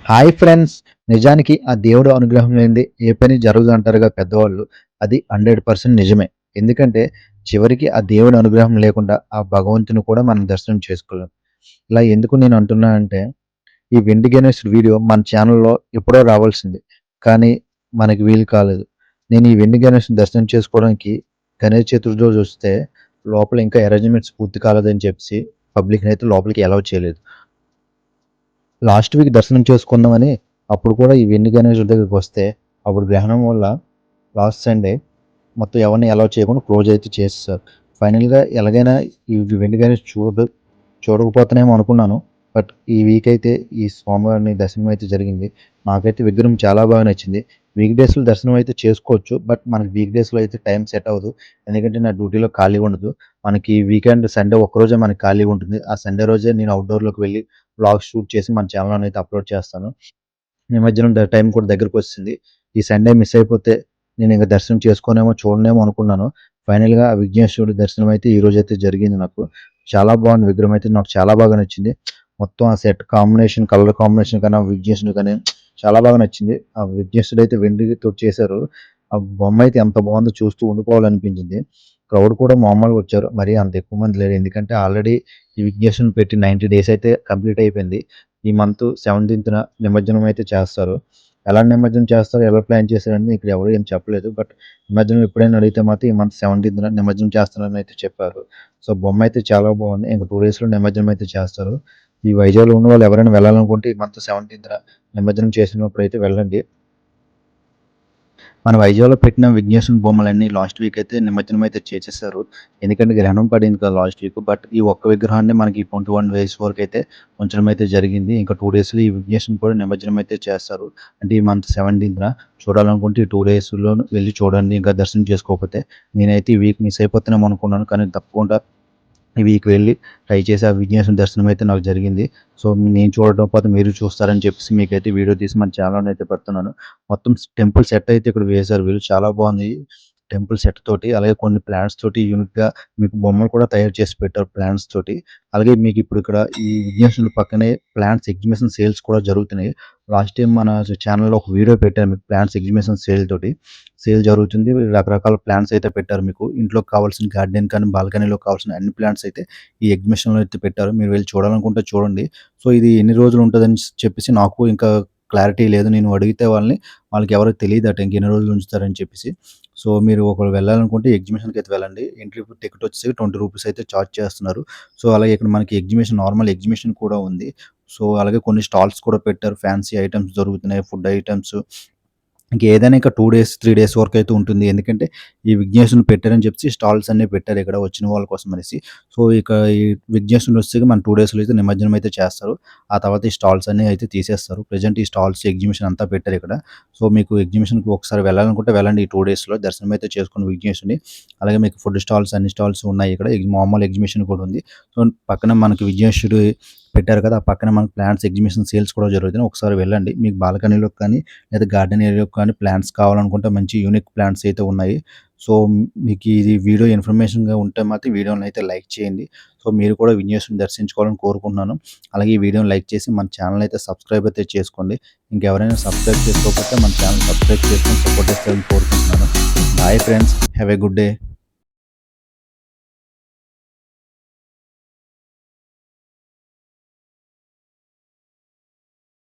Hi friends. నిజానికి ఆ దేవుడు అనుగ్రహం లేనిదే ఏ పని జరగదు అంటారుగా పెద్దవాళ్ళు. అది 100% నిజమే. ఎందుకంటే చివరికి ఆ దేవుడి అనుగ్రహం లేకుండా ఆ భగవంతుని కూడా మనం దర్శనం చేసుకోలేం. ఇలా ఎందుకు నేను అంటున్నా అంటే, ఈ వెండి గణేశుడి వీడియో మన ఛానల్‌లో ఎప్పుడో రావాల్సింది. కానీ మనకి వీలు కాలేదు. నేను ఈ వెండి గణేశుడిని దర్శనం చేసుకోవడానికి గణేష్ చతుర్థి రోజు వస్తే లోపల ఇంకా అరేంజ్‌మెంట్స్ పూర్తి కాలేదని చెప్పేసి పబ్లిక్‌నైతే లోపలికి అలౌ చేయలేదు. లాస్ట్ వీక్ దర్శనం చేసుకుందామని అప్పుడు కూడా ఈ వెండి గణేశుడి దగ్గరికి వస్తే అప్పుడు గ్రహణం వల్ల లాస్ట్ సండే మొత్తం ఎవరిని అలౌ చేయకుండా క్లోజ్ అయితే చేసేసారు. ఫైనల్‌గా ఎలాగైనా ఈ వెండి గణేష్ చూడకపోతానేమో అనుకున్నాను. బట్ ఈ వీక్ అయితే ఈ స్వామివారిని దర్శనం అయితే జరిగింది. నాకైతే విగ్రహం చాలా బాగా నచ్చింది. వీక్ డేస్‌లో దర్శనం అయితే చేసుకోవచ్చు. బట్ మనకి వీక్ డేస్‌లో అయితే టైం సెట్ అవ్వదు. ఎందుకంటే నా డ్యూటీలో ఖాళీగా ఉండదు. మనకి వీకెండ్ సండే ఒక్కరోజే మనకి ఖాళీగా ఉంటుంది. ఆ సండే రోజే నేను అవుట్‌డోర్‌లోకి వెళ్ళి వ్లాగ్స్ షూట్ చేసి మన ఛానల్‌లోనైతే అప్‌లోడ్ చేస్తాను. నిమజ్జనం టైం కూడా దగ్గరకొచ్చేసింది. ఈ సండే మిస్ అయిపోతే నేనింక దర్శనం చేసుకోనేమో, చూడనేమో అనుకున్నాను. ఫైనల్‌గా ఆ విఘ్నేశ్వరుడి దర్శనం అయితే ఈరోజైతే జరిగింది నాకు. చాలా బాగుంది విగ్రహం అయితే నాకు చాలా బాగా నచ్చింది. మొత్తం ఆ సెట్ కాంబినేషన్, కలర్ కాంబినేషన్ కానీ, ఆ విఘ్నేశ్వరుడు కానీ చాలా బాగా నచ్చింది. ఆ విఘ్నేశ్వరుడైతే వెండితోటి చేశారు. ఆ బొమ్మయితే ఎంత బాగుందో చూస్తూ ఉండిపోవాలనిపించింది. క్రౌడ్ కూడా మామూలుగా వచ్చారు. మరీ అంత ఎక్కువ మంది లేరు. ఎందుకంటే ఆల్రెడీ ఈ విఘ్నేశ్వరుడిని పెట్టి 90 డేస్ అయితే కంప్లీట్ అయిపోయింది. ఈ మంత్ 17థ్‌న నిమజ్జనం అయితే చేస్తారు. ఎలా నిమజ్జనం చేస్తారు? ఎలా ప్లాన్ చేశారని ఇక్కడ ఎవరు ఏం చెప్పలేదు. బట్ నిమజ్జనం ఎప్పుడైనా అడిగితే మాత్రం ఈ మంత్ 17థ్‌న నిమజ్జనం చేస్తారని అయితే చెప్పారు. సో, బొమ్మ అయితే చాలా బాగుంది. ఇంక 2 డేస్‌లో నిమజ్జనం అయితే చేస్తారు. ఈ వైజాగ్‌లో ఉన్న వాళ్ళు ఎవరైనా వెళ్ళాలనుకుంటే ఈ మంత్ 17థ్‌న నిమజ్జనం చేసినప్పుడైతే వెళ్ళండి. మన వైజాగ్‌లో పెట్టిన విఘ్నేశ్వరుని బొమ్మలన్నీ లాస్ట్ వీక్ అయితే నిమజ్జనం అయితే చేసేసారు. ఎందుకంటే గ్రహణం పడింది కదా లాస్ట్ వీక్. బట్ ఈ ఒక్క విగ్రహాన్ని మనకి 21 డేస్ వరకైతే ఉంచడం అయితే జరిగింది. ఇంకా 2 డేస్‌లో ఈ విఘ్నేశ్వరుని కూడా నిమజ్జనం అయితే చేస్తారు. అంటే ఈ మంత్ 17న చూడాలనుకుంటే ఈ 2 డేస్‌లోను వెళ్లి చూడండి. ఇంకా దర్శనం చేసుకోకపోతే. నేనైతే ఈ వీక్ మిస్ అయిపోతానేమో అనుకున్నాను. కానీ తప్పకుండా ఈ వీక్ వెళ్ళి ట్రై చేసి ఆ విఘ్నేశ్వరుని దర్శనం అయితే నాకు జరిగింది. సో, నేను చూడడం పాటు మీరు చూస్తారని చెప్పేసి మీకైతే వీడియో తీసి మన ఛానల్‌లో అయితే పెడుతున్నాను. మొత్తం టెంపుల్ సెట్ అయితే ఇక్కడ వేశారు వీళ్ళు. చాలా బాగుంది. టెంపుల్ సెట్ తోటి అలాగే కొన్ని ప్లాంట్స్ తోటి యూనిక్‌గా మీకు బొమ్మలు కూడా తయారు చేసి పెట్టారు ప్లాంట్స్ తోటి. అలాగే మీకు ఇప్పుడు ఇక్కడ ఈ విఘ్నేశ్వరుని పక్కనే ప్లాంట్స్ ఎగ్జిబిషన్ సేల్స్ కూడా జరుగుతున్నాయి. లాస్ట్ టైమ్ మన ఛానల్‌లో ఒక వీడియో పెట్టాను మీకు ప్లాంట్స్ ఎగ్జిబిషన్ సేల్ తోటి. సేల్ జరుగుతుంది. రకరకాల ప్లాంట్స్ అయితే పెట్టారు మీకు. ఇంట్లోకి కావాల్సిన గార్డెన్ కానీ, బాల్కనీలో కావాల్సిన అన్ని ప్లాంట్స్ అయితే ఈ ఎగ్జిబిషన్‌లో అయితే పెట్టారు. మీరు వెళ్లి చూడాలనుకుంటే చూడండి. సో, ఇది ఎన్ని రోజులు ఉంటదని చెప్పేసి నాకు ఇంకా క్లారిటీ లేదు. నేను అడిగితే వాళ్ళకి ఎవరికీ తెలీదట ఇంకెన్ని రోజులు ఉంచుతారని చెప్పేసి. సో, మీరు ఒకవేళ వెళ్ళాలనుకుంటే ఎగ్జిబిషన్‌కైతే వెళ్ళండి. ఎంట్రీ టికెట్ వచ్చేసి రూ. 20 అయితే చార్జ్ చేస్తున్నారు. సో, అలాగే ఇక్కడ మనకి నార్మల్ ఎగ్జిబిషన్ కూడా ఉంది. సో, అలాగే కొన్ని స్టాల్స్ కూడా పెట్టారు. ఫ్యాన్సీ ఐటెమ్స్ దొరుకుతున్నాయి. ఫుడ్ ఐటెమ్స్ ఇంకేదైనా ఇంకా 2 డేస్, 3 డేస్ వరకైతే ఉంటుంది. ఎందుకంటే, ఈ విఘ్నేశ్వరుని పెట్టారని చెప్పేసి స్టాల్స్ అన్నీ పెట్టారు ఇక్కడ వచ్చిన వాళ్ళ కోసం అనేసి. సో, ఇక ఈ విఘ్నేశ్వరుడు వచ్చాక మన 2 డేస్‌లో అయితే నిమజ్జనం అయితే చేస్తారు. ఆ తర్వాత ఈ స్టాల్స్ అన్నీ అయితే తీసేస్తారు. ప్రెజెంట్ ఈ స్టాల్స్, ఎగ్జిబిషన్ అంతా పెట్టారు ఇక్కడ. సో, మీకు ఎగ్జిబిషన్‌కి ఒకసారి వెళ్ళాలనుకుంటే వెళ్ళండి ఈ 2 డేస్‌లో దర్శనం అయితే చేసుకోండి విఘ్నేశ్వరుని. అలాగే మీకు ఫుడ్ స్టాల్స్ అన్ని స్టాల్స్ ఉన్నాయి ఇక్కడ. మామూలు ఎగ్జిబిషన్ కూడా ఉంది. సో, పక్కన మనకి విఘ్నేశ్వరుడు పెట్టారు కదా! ఆ పక్కన మనకు ప్లాంట్స్ ఎగ్జిబిషన్ సేల్స్ కూడా జరుగుతున్నాయి. ఒకసారి వెళ్ళండి. మీకు బాల్కనీలోకి కానీ లేదా గార్డెన్ ఏరియాకి కానీ ప్లాంట్స్ కావాలనుకుంటే మంచి యూనిక్ ప్లాంట్స్ అయితే ఉన్నాయి. సో, మీకు ఇది వీడియో ఇన్ఫర్మేషన్‌గా ఉంటే మాత్రం వీడియోని అయితే లైక్ చేయండి. సో, మీరు కూడా విఘ్నేశ్వరుని దర్శించుకోవాలని కోరుకుంటున్నాను. అలాగే ఈ వీడియోని లైక్ చేసి మన ఛానెల్ అయితే సబ్స్క్రైబ్ అయితే చేసుకోండి. ఇంకెవరైనా సబ్స్క్రైబ్ చేసుకోకపోతే మన ఛానెల్ సబ్స్క్రైబ్ చేసుకొని సపోర్ట్ చేస్తారని కోరుకుంటున్నాను. Bye friends. Have a good day.